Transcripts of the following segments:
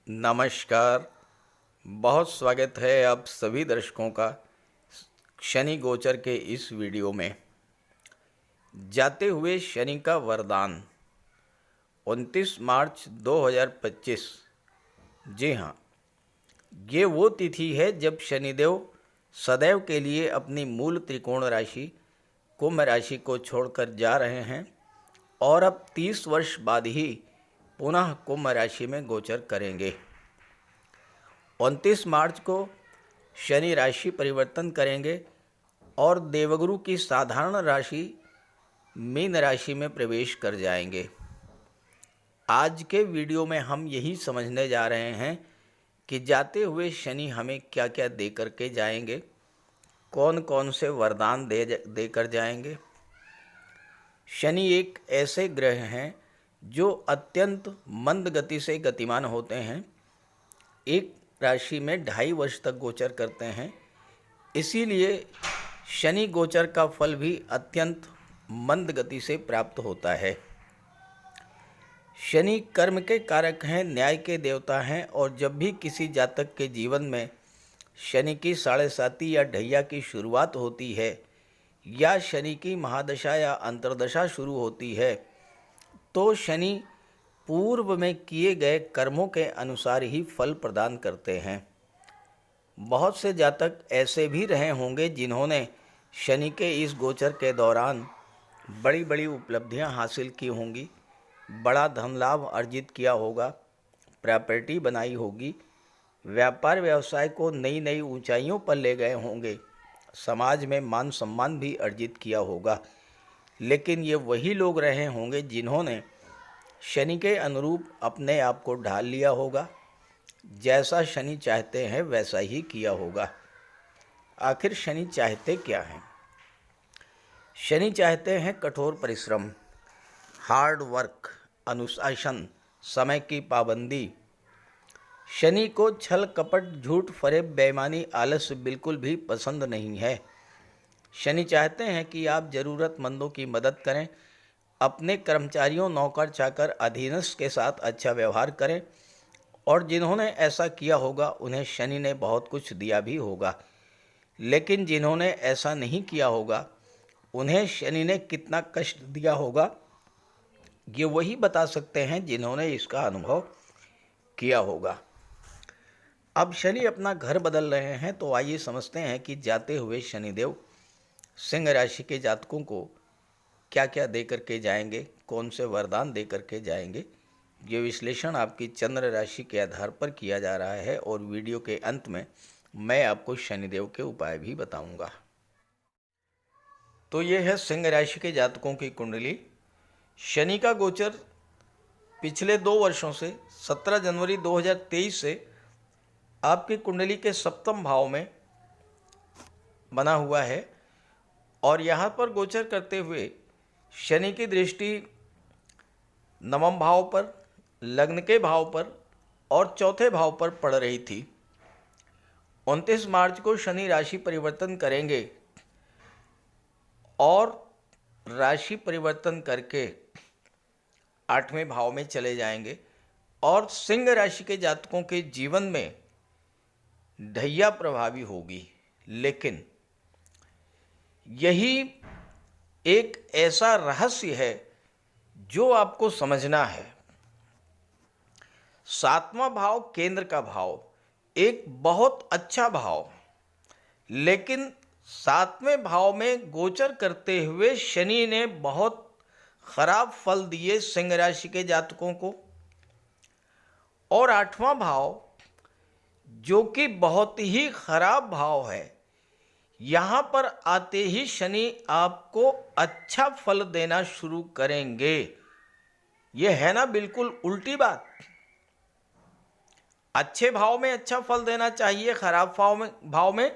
नमस्कार। बहुत स्वागत है आप सभी दर्शकों का शनि गोचर के इस वीडियो में। जाते हुए शनि का वरदान 29 मार्च 2025। जी हाँ, ये वो तिथि है जब शनिदेव सदैव के लिए अपनी मूल त्रिकोण राशि कुंभ राशि को छोड़कर जा रहे हैं और अब 30 वर्ष बाद ही पुनः कुंभ राशि में गोचर करेंगे। 29 मार्च को शनि राशि परिवर्तन करेंगे और देवगुरु की साधारण राशि मीन राशि में प्रवेश कर जाएंगे। आज के वीडियो में हम यही समझने जा रहे हैं कि जाते हुए शनि हमें क्या क्या दे कर के जाएंगे, कौन कौन से वरदान दे कर जाएंगे। शनि एक ऐसे ग्रह हैं जो अत्यंत मंद गति से गतिमान होते हैं, एक राशि में 2.5 वर्ष तक गोचर करते हैं। इसीलिए शनि गोचर का फल भी अत्यंत मंद गति से प्राप्त होता है। शनि कर्म के कारक हैं, न्याय के देवता हैं और जब भी किसी जातक के जीवन में शनि की 7.5 या ढैया की शुरुआत होती है या शनि की महादशा या अंतर्दशा शुरू होती है तो शनि पूर्व में किए गए कर्मों के अनुसार ही फल प्रदान करते हैं। बहुत से जातक ऐसे भी रहे होंगे जिन्होंने शनि के इस गोचर के दौरान बड़ी बड़ी उपलब्धियां हासिल की होंगी, बड़ा धन लाभ अर्जित किया होगा, प्रॉपर्टी बनाई होगी, व्यापार व्यवसाय को नई नई ऊंचाइयों पर ले गए होंगे, समाज में मान सम्मान भी अर्जित किया होगा। लेकिन ये वही लोग रहे होंगे जिन्होंने शनि के अनुरूप अपने आप को ढाल लिया होगा, जैसा शनि चाहते हैं वैसा ही किया होगा। आखिर शनि चाहते क्या हैं? शनि चाहते हैं कठोर परिश्रम, हार्ड वर्क, अनुशासन, समय की पाबंदी। शनि को छल कपट, झूठ फरेब, बेईमानी, आलस्य बिल्कुल भी पसंद नहीं है। शनि चाहते हैं कि आप ज़रूरतमंदों की मदद करें, अपने कर्मचारियों, नौकर चाकर, अधीनस्थ के साथ अच्छा व्यवहार करें और जिन्होंने ऐसा किया होगा उन्हें शनि ने बहुत कुछ दिया भी होगा। लेकिन जिन्होंने ऐसा नहीं किया होगा उन्हें शनि ने कितना कष्ट दिया होगा ये वही बता सकते हैं जिन्होंने इसका अनुभव किया होगा। अब शनि अपना घर बदल रहे हैं तो आइए समझते हैं कि जाते हुए शनिदेव सिंह राशि के जातकों को क्या क्या दे करके जाएंगे, कौन से वरदान दे करके जाएंगे। ये विश्लेषण आपकी चंद्र राशि के आधार पर किया जा रहा है और वीडियो के अंत में मैं आपको शनिदेव के उपाय भी बताऊंगा। तो ये है सिंह राशि के जातकों की कुंडली। शनि का गोचर पिछले 2 वर्षों से 17 जनवरी 2023 से आपकी कुंडली के 7वें भाव में बना हुआ है और यहाँ पर गोचर करते हुए शनि की दृष्टि 9वें भाव पर, लग्न के भाव पर और 4थे भाव पर पड़ रही थी। 29 मार्च को शनि राशि परिवर्तन करेंगे और राशि परिवर्तन करके 8वें भाव में चले जाएंगे और सिंह राशि के जातकों के जीवन में ढैया प्रभावी होगी। लेकिन यही एक ऐसा रहस्य है जो आपको समझना है। 7वां भाव केंद्र का भाव, एक बहुत अच्छा भाव, लेकिन 7वें भाव में गोचर करते हुए शनि ने बहुत खराब फल दिए सिंह राशि के जातकों को। और 8वां भाव जो कि बहुत ही खराब भाव है, यहाँ पर आते ही शनि आपको अच्छा फल देना शुरू करेंगे। ये है ना बिल्कुल उल्टी बात। अच्छे भाव में अच्छा फल देना चाहिए, खराब भाव में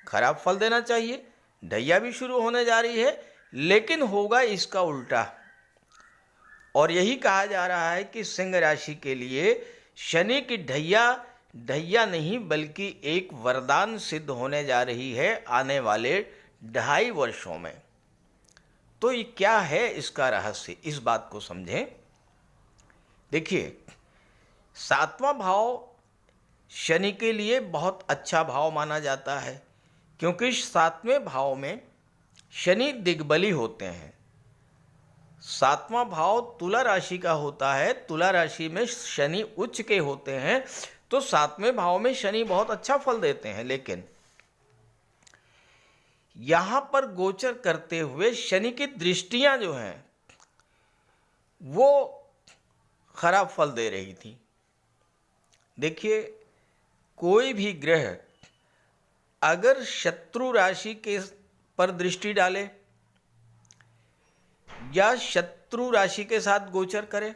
खराब फल देना चाहिए। ढैया भी शुरू होने जा रही है लेकिन होगा इसका उल्टा। और यही कहा जा रहा है कि सिंह राशि के लिए शनि की ढैया नहीं बल्कि एक वरदान सिद्ध होने जा रही है आने वाले 2.5 वर्षों में। तो ये क्या है इसका रहस्य, इस बात को समझें। देखिए, 7वां भाव शनि के लिए बहुत अच्छा भाव माना जाता है, क्योंकि 7वें भाव में शनि दिग्बली होते हैं। 7वां भाव तुला राशि का होता है, तुला राशि में शनि उच्च के होते हैं, तो 7वें भाव में शनि बहुत अच्छा फल देते हैं। लेकिन यहां पर गोचर करते हुए शनि की दृष्टियां जो हैं वो खराब फल दे रही थी। देखिए, कोई भी ग्रह अगर शत्रु राशि के पर दृष्टि डाले या शत्रु राशि के साथ गोचर करे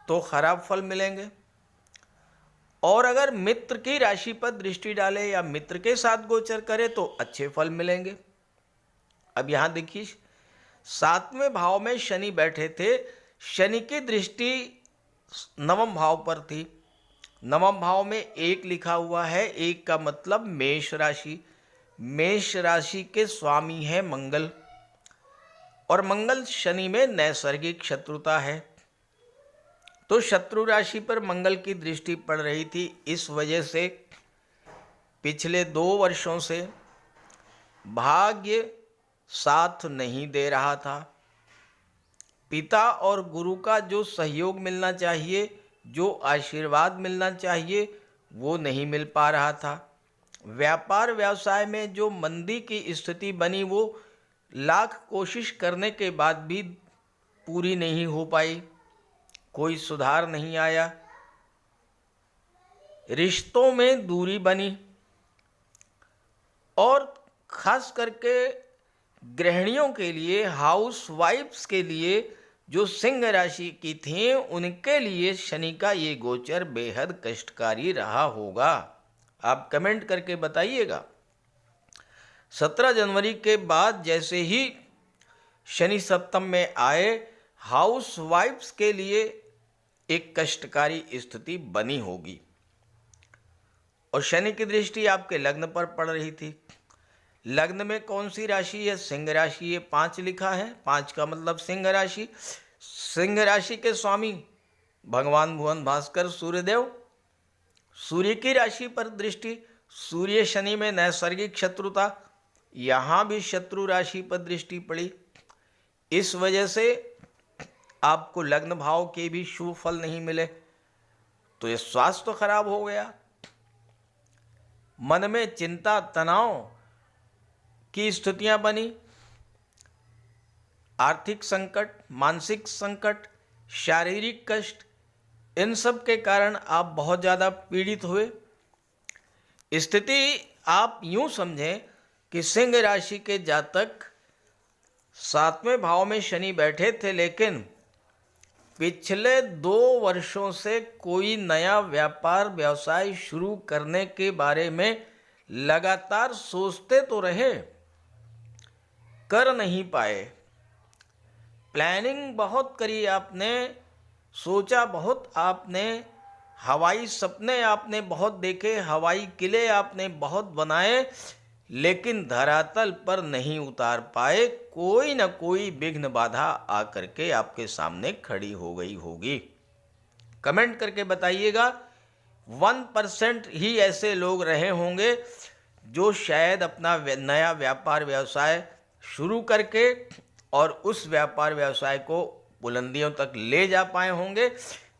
तो खराब फल मिलेंगे, और अगर मित्र की राशि पर दृष्टि डाले या मित्र के साथ गोचर करे तो अच्छे फल मिलेंगे। अब यहां देखिए, 7वें भाव में शनि बैठे थे, शनि की दृष्टि 9वें भाव पर थी। 9वें भाव में 1 लिखा हुआ है, 1 का मतलब मेष राशि। मेष राशि के स्वामी है मंगल, और मंगल शनि में नैसर्गिक शत्रुता है, तो शत्रु राशि पर मंगल की दृष्टि पड़ रही थी। इस वजह से पिछले 2 वर्षों से भाग्य साथ नहीं दे रहा था। पिता और गुरु का जो सहयोग मिलना चाहिए, जो आशीर्वाद मिलना चाहिए, वो नहीं मिल पा रहा था। व्यापार व्यवसाय में जो मंदी की स्थिति बनी वो लाख कोशिश करने के बाद भी पूरी नहीं हो पाई, कोई सुधार नहीं आया। रिश्तों में दूरी बनी, और खास करके गृहिणियों के लिए, हाउस वाइफ्स के लिए जो सिंह राशि की थीं, उनके लिए शनि का ये गोचर बेहद कष्टकारी रहा होगा। आप कमेंट करके बताइएगा। 17 जनवरी के बाद जैसे ही शनि सप्तम में आए, हाउस वाइफ्स के लिए एक कष्टकारी स्थिति बनी होगी। और शनि की दृष्टि आपके लग्न पर पड़ रही थी। लग्न में कौन सी राशि है? सिंह राशि। ये 5 लिखा है, 5 का मतलब सिंह राशि। सिंह राशि के स्वामी भगवान भुवन भास्कर सूर्यदेव, सूर्य की राशि पर दृष्टि, सूर्य शनि में नैसर्गिक शत्रुता, यहाँ भी शत्रु राशि पर दृष्टि पड़ी। इस वजह से आपको लग्न भाव के भी शुभ फल नहीं मिले, तो ये स्वास्थ्य तो खराब हो गया। मन में चिंता, तनाव की स्थितियां बनी, आर्थिक संकट, मानसिक संकट, शारीरिक कष्ट, इन सब के कारण आप बहुत ज़्यादा पीड़ित हुए। स्थिति आप यूं समझें कि सिंह राशि के जातक 7वें भाव में शनि बैठे थे, लेकिन पिछले 2 वर्षों से कोई नया व्यापार व्यवसाय शुरू करने के बारे में लगातार सोचते तो रहे, कर नहीं पाए। प्लानिंग बहुत करी आपने, सोचा बहुत आपने, हवाई सपने आपने बहुत देखे, हवाई किले आपने बहुत बनाए, लेकिन धरातल पर नहीं उतार पाए। कोई न कोई विघ्न बाधा आकर के आपके सामने खड़ी हो गई होगी। कमेंट करके बताइएगा। 1% ही ऐसे लोग रहे होंगे जो शायद अपना नया व्यापार व्यवसाय शुरू करके और उस व्यापार व्यवसाय को बुलंदियों तक ले जा पाए होंगे।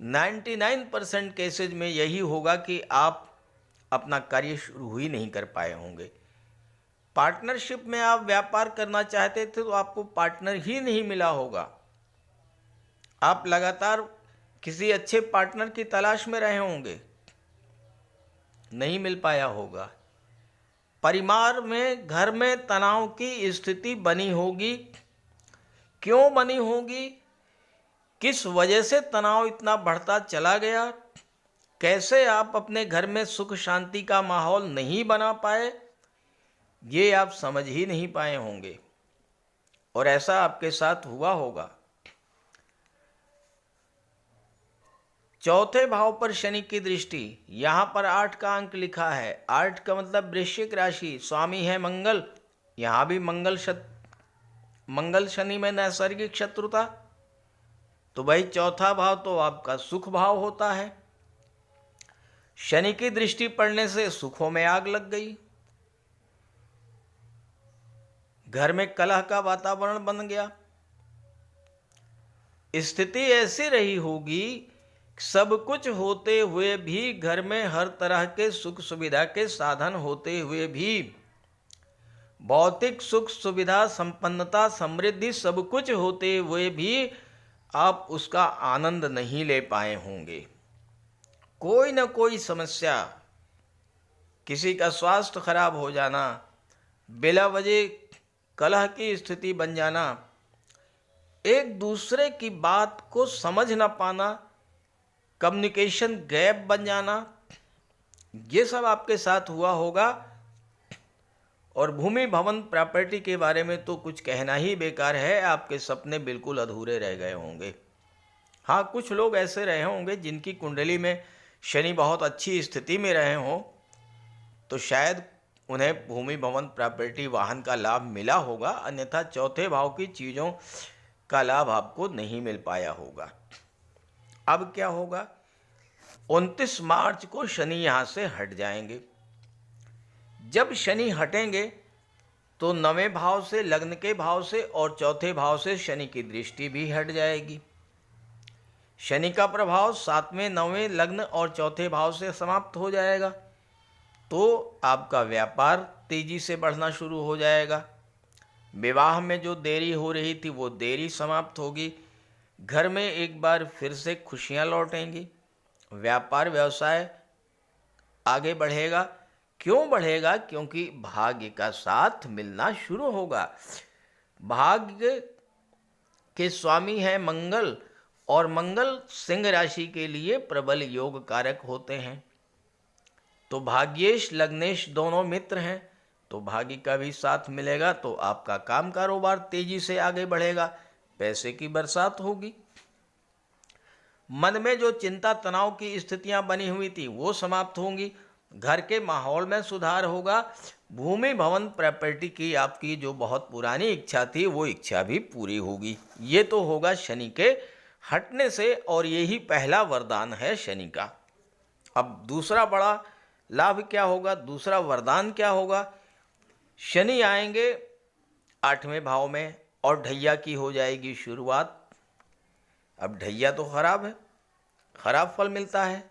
99% केसेज में यही होगा कि आप अपना कार्य शुरू ही नहीं कर पाए होंगे। पार्टनरशिप में आप व्यापार करना चाहते थे तो आपको पार्टनर ही नहीं मिला होगा। आप लगातार किसी अच्छे पार्टनर की तलाश में रहे होंगे, नहीं मिल पाया होगा। परिवार में, घर में तनाव की स्थिति बनी होगी। क्यों बनी होगी? किस वजह से तनाव इतना बढ़ता चला गया? कैसे आप अपने घर में सुख शांति का माहौल नहीं बना पाए, ये आप समझ ही नहीं पाए होंगे, और ऐसा आपके साथ हुआ होगा। 4थे भाव पर शनि की दृष्टि, यहाँ पर 8 का अंक लिखा है। 8 का मतलब वृश्चिक राशि, स्वामी है मंगल। यहाँ भी मंगल शनि में नैसर्गिक शत्रुता, तो भाई 4था भाव तो आपका सुख भाव होता है। शनि की दृष्टि पड़ने से सुखों में आग लग गई, घर में कलह का वातावरण बन गया। स्थिति ऐसी रही होगी, सब कुछ होते हुए भी, घर में हर तरह के सुख सुविधा के साधन होते हुए भी, भौतिक सुख सुविधा, संपन्नता, समृद्धि सब कुछ होते हुए भी आप उसका आनंद नहीं ले पाए होंगे। कोई न कोई समस्या, किसी का स्वास्थ्य खराब हो जाना, बिला वजह कलह की स्थिति बन जाना, एक दूसरे की बात को समझ ना पाना, कम्युनिकेशन गैप बन जाना, ये सब आपके साथ हुआ होगा। और भूमि भवन प्रॉपर्टी के बारे में तो कुछ कहना ही बेकार है, आपके सपने बिल्कुल अधूरे रह गए होंगे। हाँ, कुछ लोग ऐसे रहे होंगे जिनकी कुंडली में शनि बहुत अच्छी स्थिति में रहे हों, तो शायद उन्हें भूमि भवन प्रॉपर्टी वाहन का लाभ मिला होगा, अन्यथा चौथे भाव की चीज़ों का लाभ आपको नहीं मिल पाया होगा। अब क्या होगा, 29 मार्च को शनि यहाँ से हट जाएंगे। जब शनि हटेंगे तो 9वें भाव से, लग्न के भाव से और चौथे भाव से शनि की दृष्टि भी हट जाएगी। शनि का प्रभाव 7वें, 9वें, लग्न और चौथे भाव से समाप्त हो जाएगा, तो आपका व्यापार तेजी से बढ़ना शुरू हो जाएगा। विवाह में जो देरी हो रही थी वो देरी समाप्त होगी। घर में एक बार फिर से खुशियां लौटेंगी। व्यापार व्यवसाय आगे बढ़ेगा। क्यों बढ़ेगा? क्योंकि भाग्य का साथ मिलना शुरू होगा। भाग्य के स्वामी है मंगल, और मंगल सिंह राशि के लिए प्रबल योग कारक होते हैं। तो भाग्येश लग्नेश दोनों मित्र हैं, तो भाग्य का भी साथ मिलेगा, तो आपका काम कारोबार तेजी से आगे बढ़ेगा, पैसे की बरसात होगी। मन में जो चिंता तनाव की स्थितियां बनी हुई थी वो समाप्त होंगी। घर के माहौल में सुधार होगा। भूमि भवन प्रॉपर्टी की आपकी जो बहुत पुरानी इच्छा थी वो इच्छा भी पूरी होगी। ये तो होगा शनि के हटने से, और यही पहला वरदान है शनि का। अब दूसरा बड़ा लाभ क्या होगा, दूसरा वरदान क्या होगा? शनि आएंगे 8वें भाव में और ढैया की हो जाएगी शुरुआत। अब ढैया तो खराब है, खराब फल मिलता है।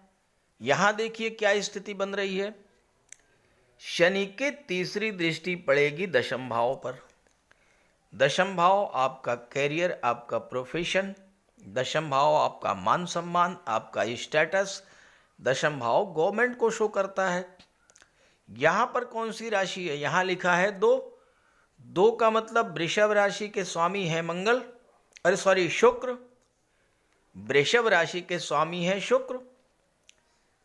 यहां देखिए क्या स्थिति बन रही है। शनि की तीसरी दृष्टि पड़ेगी दशम भाव पर। दशम भाव आपका कैरियर, आपका प्रोफेशन, दशम भाव आपका मान सम्मान, आपका स्टेटस, दशम भाव गवर्नमेंट को शो करता है। यहां पर कौन सी राशि है? यहां लिखा है 2। 2 का मतलब वृषभ राशि के स्वामी है मंगल, शुक्र। वृषभ राशि के स्वामी है शुक्र।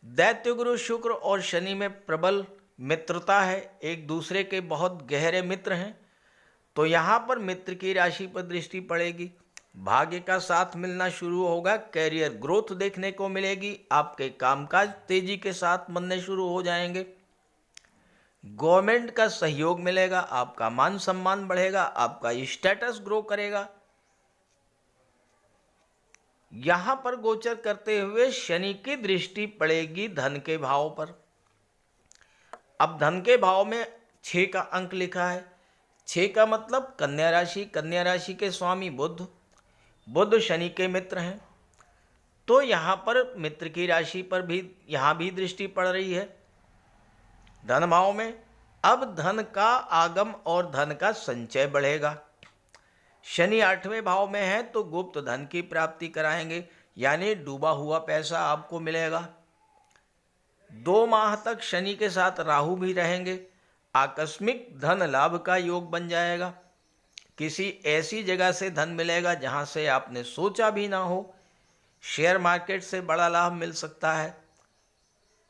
दैत्य गुरु शुक्र और शनि में प्रबल मित्रता है, एक दूसरे के बहुत गहरे मित्र हैं। तो यहाँ पर मित्र की राशि पर दृष्टि पड़ेगी। भाग्य का साथ मिलना शुरू होगा। कैरियर ग्रोथ देखने को मिलेगी। आपके कामकाज तेजी के साथ बनने शुरू हो जाएंगे। गवर्नमेंट का सहयोग मिलेगा। आपका मान सम्मान बढ़ेगा। आपका स्टेटस ग्रो करेगा। यहां पर गोचर करते हुए शनि की दृष्टि पड़ेगी धन के भाव पर। अब धन के भाव में 6 का अंक लिखा है। 6 का मतलब कन्या राशि। कन्या राशि के स्वामी बुध। बुध शनि के मित्र हैं, तो यहां पर मित्र की राशि पर भी यहां भी दृष्टि पड़ रही है धन भाव में। अब धन का आगम और धन का संचय बढ़ेगा। शनि 8वें भाव में है तो गुप्त धन की प्राप्ति कराएंगे, यानी डूबा हुआ पैसा आपको मिलेगा। 2 माह तक शनि के साथ राहु भी रहेंगे। आकस्मिक धन लाभ का योग बन जाएगा। किसी ऐसी जगह से धन मिलेगा जहां से आपने सोचा भी ना हो। शेयर मार्केट से बड़ा लाभ मिल सकता है।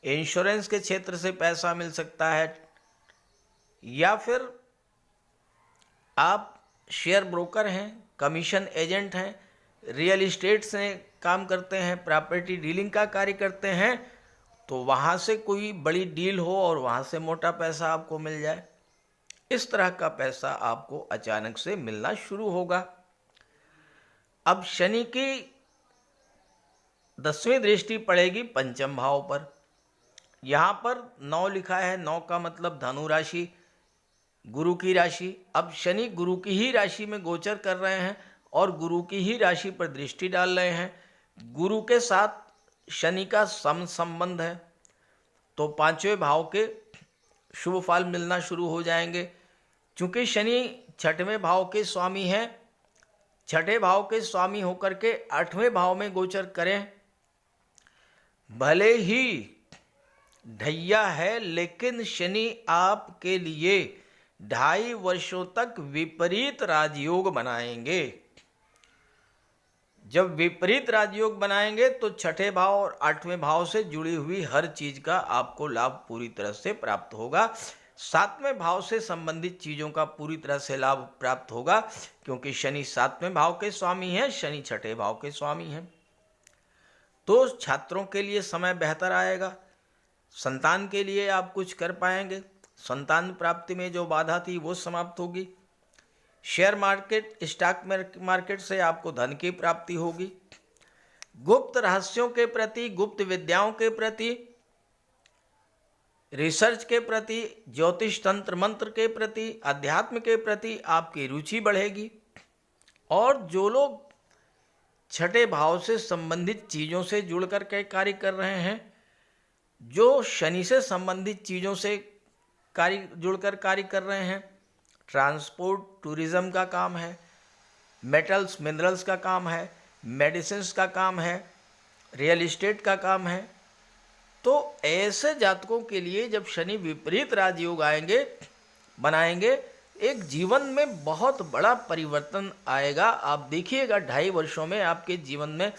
इंश्योरेंस के क्षेत्र से पैसा मिल सकता है, या फिर आप शेयर ब्रोकर हैं, कमीशन एजेंट हैं, रियल एस्टेट से काम करते हैं, प्रॉपर्टी डीलिंग का कार्य करते हैं, तो वहाँ से कोई बड़ी डील हो और वहाँ से मोटा पैसा आपको मिल जाए। इस तरह का पैसा आपको अचानक से मिलना शुरू होगा। अब शनि की 10वीं दृष्टि पड़ेगी पंचम भाव पर। यहाँ पर 9 लिखा है, 9 का मतलब धनु राशि, गुरु की राशि। अब शनि गुरु की ही राशि में गोचर कर रहे हैं और गुरु की ही राशि पर दृष्टि डाल रहे हैं। गुरु के साथ शनि का सम संबंध है, तो पांचवें भाव के शुभ फल मिलना शुरू हो जाएंगे। चूंकि शनि छठवें भाव के स्वामी हैं, छठे भाव के स्वामी होकर के 8वें भाव में गोचर करें, भले ही ढैया है लेकिन शनि आपके लिए 2.5 वर्षों तक विपरीत राजयोग बनाएंगे। जब विपरीत राजयोग बनाएंगे तो छठे भाव और 8वें भाव से जुड़ी हुई हर चीज का आपको लाभ पूरी तरह से प्राप्त होगा। 7वें भाव से संबंधित चीजों का पूरी तरह से लाभ प्राप्त होगा, क्योंकि शनि 7वें भाव के स्वामी हैं, शनि छठे भाव के स्वामी हैं। तो छात्रों के लिए समय बेहतर आएगा, संतान के लिए आप कुछ कर पाएंगे, संतान प्राप्ति में जो बाधा थी वो समाप्त होगी। शेयर मार्केट, स्टॉक मार्केट से आपको धन की प्राप्ति होगी। गुप्त रहस्यों के प्रति, गुप्त विद्याओं के प्रति, रिसर्च के प्रति, ज्योतिष तंत्र मंत्र के प्रति, अध्यात्म के प्रति आपकी रुचि बढ़ेगी। और जो लोग छठे भाव से संबंधित चीज़ों से जुड़कर के कार्य कर रहे हैं, जो शनि से संबंधित चीज़ों से जुड़कर कार्य कर रहे हैं, ट्रांसपोर्ट टूरिज्म का काम है, मेटल्स मिनरल्स का काम है, मेडिसिन्स का काम है, रियल एस्टेट का काम है, तो ऐसे जातकों के लिए जब शनि विपरीत राजयोग आएंगे बनाएंगे, एक जीवन में बहुत बड़ा परिवर्तन आएगा। आप देखिएगा 2.5 वर्षों में आपके जीवन में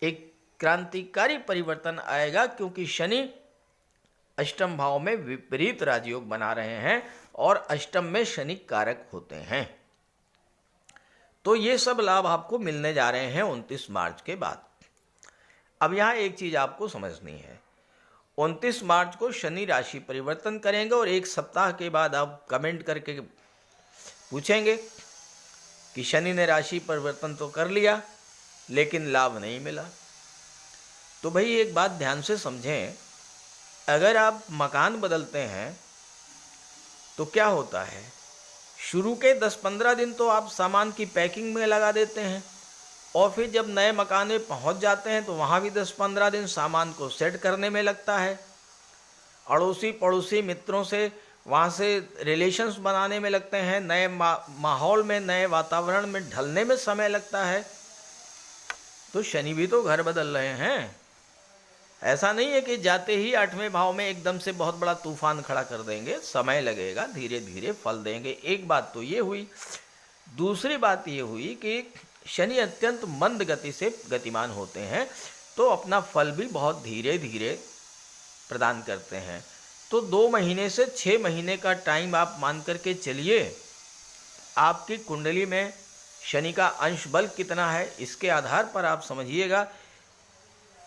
एक क्रांतिकारी परिवर्तन आएगा, क्योंकि शनि अष्टम भाव में विपरीत राजयोग बना रहे हैं और अष्टम में शनि कारक होते हैं। तो ये सब लाभ आपको मिलने जा रहे हैं 29 मार्च के बाद। अब यहाँ एक चीज आपको समझनी है, 29 मार्च को शनि राशि परिवर्तन करेंगे और एक सप्ताह के बाद आप कमेंट करके पूछेंगे कि शनि ने राशि परिवर्तन तो कर लिया लेकिन लाभ नहीं मिला। तो भाई एक बात ध्यान से समझें, अगर आप मकान बदलते हैं तो क्या होता है, शुरू के 10-15 दिन तो आप सामान की पैकिंग में लगा देते हैं और फिर जब नए मकान में पहुंच जाते हैं तो वहाँ भी 10-15 दिन सामान को सेट करने में लगता है, अड़ोसी पड़ोसी मित्रों से वहाँ से रिलेशंस बनाने में लगते हैं, नए माहौल में, नए वातावरण में ढलने में समय लगता है। तो शनि भी तो घर बदल रहे हैं, ऐसा नहीं है कि जाते ही 8वें भाव में एकदम से बहुत बड़ा तूफान खड़ा कर देंगे, समय लगेगा, धीरे धीरे फल देंगे। एक बात तो ये हुई। दूसरी बात ये हुई कि शनि अत्यंत मंद गति से गतिमान होते हैं, तो अपना फल भी बहुत धीरे धीरे प्रदान करते हैं। तो 2 महीने से 6 महीने का टाइम आप मान करके चलिए, आपकी कुंडली में शनि का अंश बल कितना है, इसके आधार पर आप समझिएगा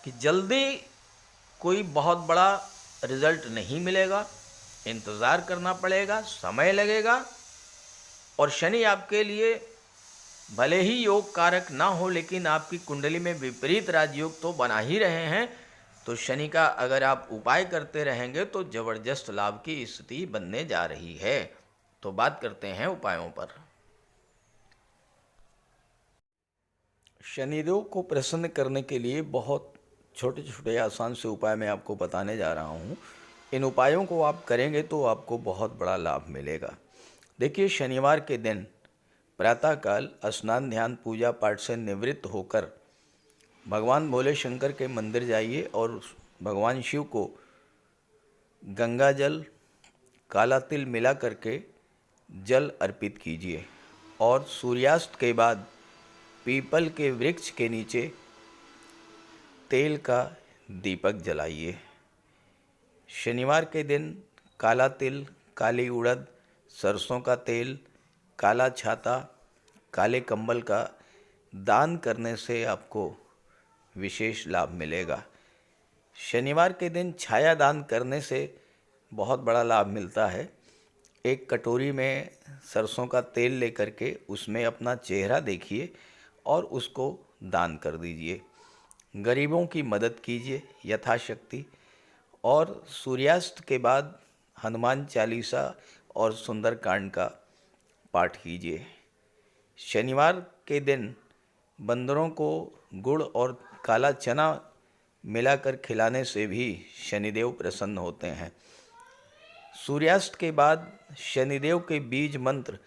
कि जल्दी कोई बहुत बड़ा रिजल्ट नहीं मिलेगा, इंतज़ार करना पड़ेगा, समय लगेगा। और शनि आपके लिए भले ही योग कारक ना हो, लेकिन आपकी कुंडली में विपरीत राजयोग तो बना ही रहे हैं। तो शनि का अगर आप उपाय करते रहेंगे तो जबरदस्त लाभ की स्थिति बनने जा रही है। तो बात करते हैं उपायों पर। शनिदेव को प्रसन्न करने के लिए बहुत छोटे छोटे आसान से उपाय मैं आपको बताने जा रहा हूँ। इन उपायों को आप करेंगे तो आपको बहुत बड़ा लाभ मिलेगा। देखिए, शनिवार के दिन प्रातःकाल स्नान ध्यान पूजा पाठ से निवृत्त होकर भगवान भोले शंकर के मंदिर जाइए और भगवान शिव को गंगा जल, काला तिल मिला करके जल अर्पित कीजिए और सूर्यास्त के बाद पीपल के वृक्ष के नीचे तेल का दीपक जलाइए। शनिवार के दिन काला तिल, काली उड़द, सरसों का तेल, काला छाता, काले कंबल का दान करने से आपको विशेष लाभ मिलेगा। शनिवार के दिन छाया दान करने से बहुत बड़ा लाभ मिलता है। एक कटोरी में सरसों का तेल लेकर के उसमें अपना चेहरा देखिए और उसको दान कर दीजिए। गरीबों की मदद कीजिए यथाशक्ति और सूर्यास्त के बाद हनुमान चालीसा और सुंदरकांड का पाठ कीजिए। शनिवार के दिन बंदरों को गुड़ और काला चना मिलाकर खिलाने से भी शनिदेव प्रसन्न होते हैं। सूर्यास्त के बाद शनिदेव के बीज मंत्र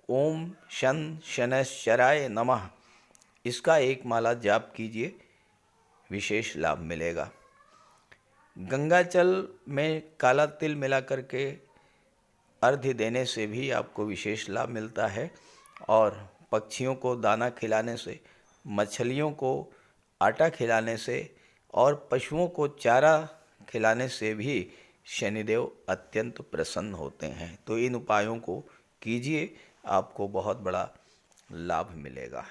ओम शन शनैश्चराय नमः, इसका एक माला जाप कीजिए, विशेष लाभ मिलेगा। गंगाजल में काला तिल मिला करके अर्घ्य देने से भी आपको विशेष लाभ मिलता है। और पक्षियों को दाना खिलाने से, मछलियों को आटा खिलाने से और पशुओं को चारा खिलाने से भी शनिदेव अत्यंत प्रसन्न होते हैं। तो इन उपायों को कीजिए, आपको बहुत बड़ा लाभ मिलेगा।